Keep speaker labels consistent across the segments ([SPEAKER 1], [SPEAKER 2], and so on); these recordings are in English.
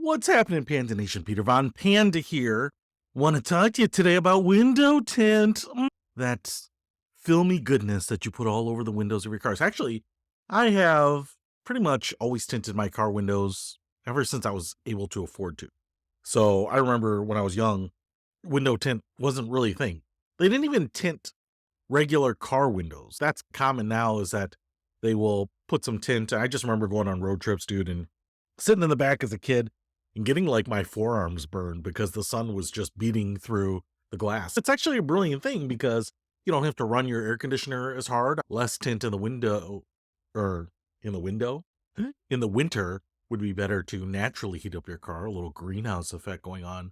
[SPEAKER 1] What's happening, Panda Nation? Peter Von Panda here. Want to talk to you today about window tint. That filmy goodness that you put all over the windows of your cars. Actually, I have pretty much always tinted my car windows ever since I was able to afford to. So I remember when I was young, window tint wasn't really a thing. They didn't even tint regular car windows. That's common now, is that they will put some tint. I just remember going on road trips, dude, and sitting in the back as a kid and getting like my forearms burned because the sun was just beating through the glass. It's actually a brilliant thing because you don't have to run your air conditioner as hard. Less tint in the window, or in the window in the winter would be better to naturally heat up your car, a little greenhouse effect going on.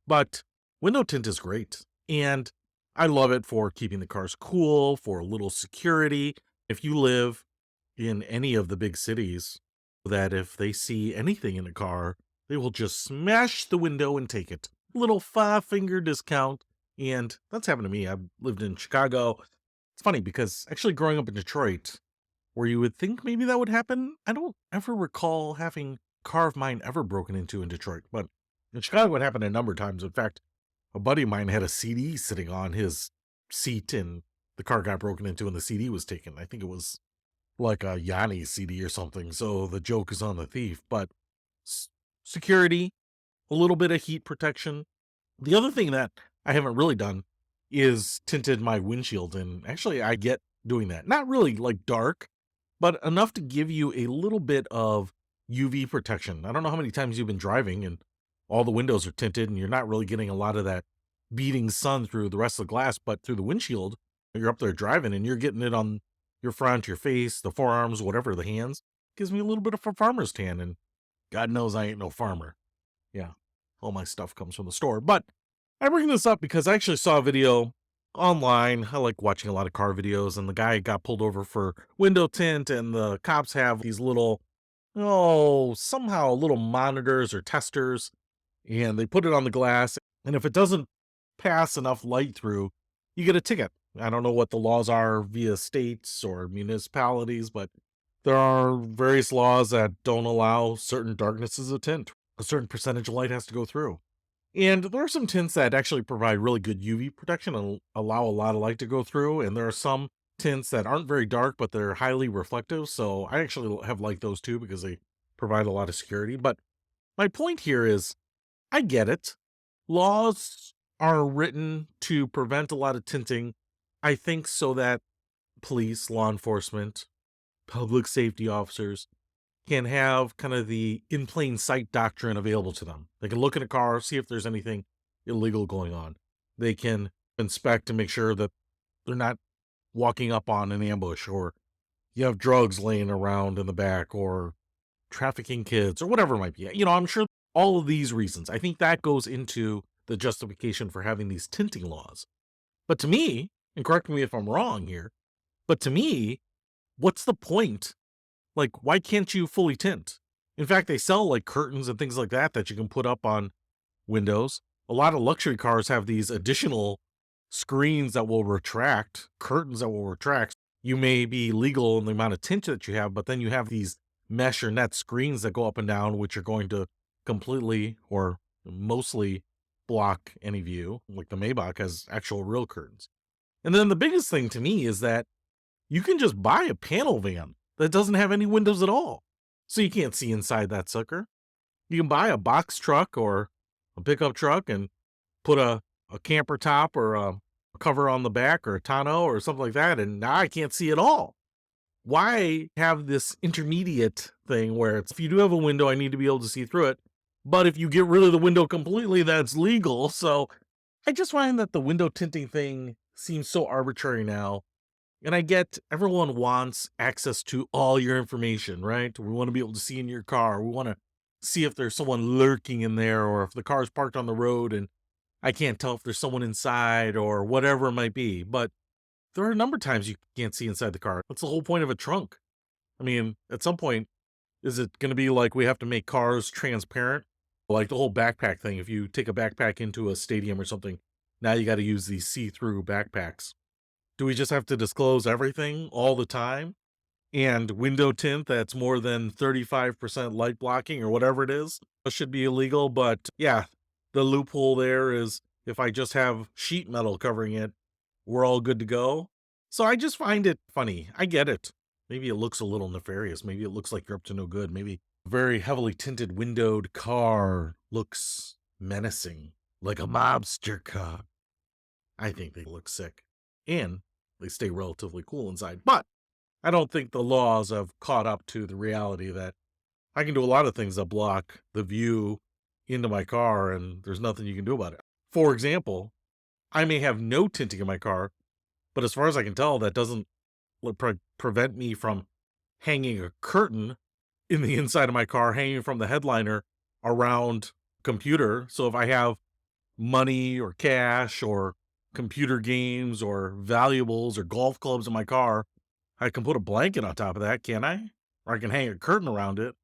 [SPEAKER 1] But window tint is great. And I love it for keeping the cars cool, for a little security. If you live in any of the big cities, that if they see anything in a car, they will just smash the window and take it. Little 5-finger discount. And that's happened to me. I've lived in Chicago. It's funny because actually growing up in Detroit, where you would think maybe that would happen, I don't ever recall having a car of mine ever broken into in Detroit. But in Chicago, it happened a number of times. In fact, a buddy of mine had a CD sitting on his seat and the car got broken into and the CD was taken. I think it was like a Yanni CD or something. So the joke is on the thief, but s- security, a little bit of heat protection. The other thing that I haven't really done is tinted my windshield. And actually, I get doing that. Not really like dark, but enough to give you a little bit of UV protection. I don't know how many times you've been driving and all the windows are tinted and you're not really getting a lot of that beating sun through the rest of the glass, but through the windshield, you're up there driving and you're getting it on your front, your face, the forearms, whatever, the hands. Gives me a little bit of a farmer's tan, and God knows I ain't no farmer. Yeah, all my stuff comes from the store. But I bring this up because I actually saw a video online. I like watching a lot of car videos, and the guy got pulled over for window tint, and the cops have these little, somehow little monitors or testers, and they put it on the glass. And if it doesn't pass enough light through, you get a ticket. I don't know what the laws are via states or municipalities, but there are various laws that don't allow certain darknesses of tint. A certain percentage of light has to go through. And there are some tints that actually provide really good UV protection and allow a lot of light to go through. And there are some tints that aren't very dark, but they're highly reflective. So I actually have liked those too because they provide a lot of security. But my point here is I get it. Laws are written to prevent a lot of tinting, I think, so that police, law enforcement, public safety officers can have kind of the in plain sight doctrine available to them. They can look in a car, see if there's anything illegal going on. They can inspect and make sure that they're not walking up on an ambush, or you have drugs laying around in the back, or trafficking kids, or whatever it might be. I'm sure all of these reasons, I think that goes into the justification for having these tinting laws. But to me, and correct me if I'm wrong here, but to me, what's the point? Like, why can't you fully tint? In fact, they sell like curtains and things like that that you can put up on windows. A lot of luxury cars have these additional screens that will retract, curtains that will retract. You may be legal in the amount of tint that you have, but then you have these mesh or net screens that go up and down, which are going to completely or mostly block any view. Like the Maybach has actual real curtains. And then the biggest thing to me is that you can just buy a panel van that doesn't have any windows at all. So you can't see inside that sucker. You can buy a box truck or a pickup truck and put a camper top or a cover on the back or a tonneau or something like that, and now I can't see at all. Why have this intermediate thing where it's, if you do have a window, I need to be able to see through it. But if you get rid of the window completely, that's legal. So I just find that the window tinting thing seems so arbitrary now. And I get everyone wants access to all your information, right? We want to be able to see in your car. We want to see if there's someone lurking in there, or if the car's parked on the road and I can't tell if there's someone inside or whatever it might be. But there are a number of times you can't see inside the car. That's the whole point of a trunk. I mean, at some point, is it going to be like we have to make cars transparent? Like the whole backpack thing. If you take a backpack into a stadium or something, now you got to use these see through backpacks. Do we just have to disclose everything all the time? and window tint that's more than 35% light blocking or whatever it is, it should be illegal. But yeah, the loophole there is if I just have sheet metal covering it, we're all good to go. So I just find it funny. I get it. Maybe it looks a little nefarious. Maybe it looks like you're up to no good. Maybe a very heavily tinted windowed car looks menacing, like a mobster car. I think they look sick. And they stay relatively cool inside. But I don't think the laws have caught up to the reality that I can do a lot of things that block the view into my car, and there's nothing you can do about it. For example, I may have no tinting in my car, but as far as I can tell, that doesn't prevent me from hanging a curtain in the inside of my car, hanging from the headliner around computer. So if I have money or cash or computer games or valuables or golf clubs in my car, I can put a blanket on top of that, can't I? Or I can hang a curtain around it,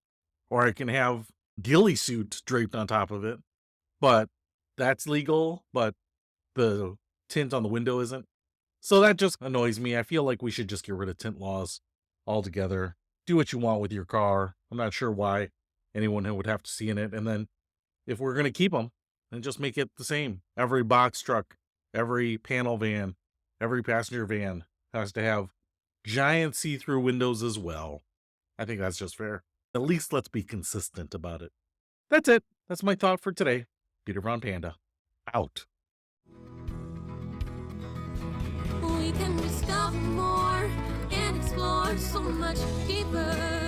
[SPEAKER 1] or I can have ghillie suit draped on top of it. But that's legal, but the tint on the window isn't. So that just annoys me. I feel like we should just get rid of tint laws altogether. Do what you want with your car. I'm not sure why anyone would have to see in it. And then if we're going to keep them, then just make it the same. Every box truck, every panel van, every passenger van has to have giant see-through windows as well. I think that's just fair. At least let's be consistent about it. That's it. That's my thought for today. Peter Von Panda. Out.
[SPEAKER 2] We can discover more and explore so much deeper.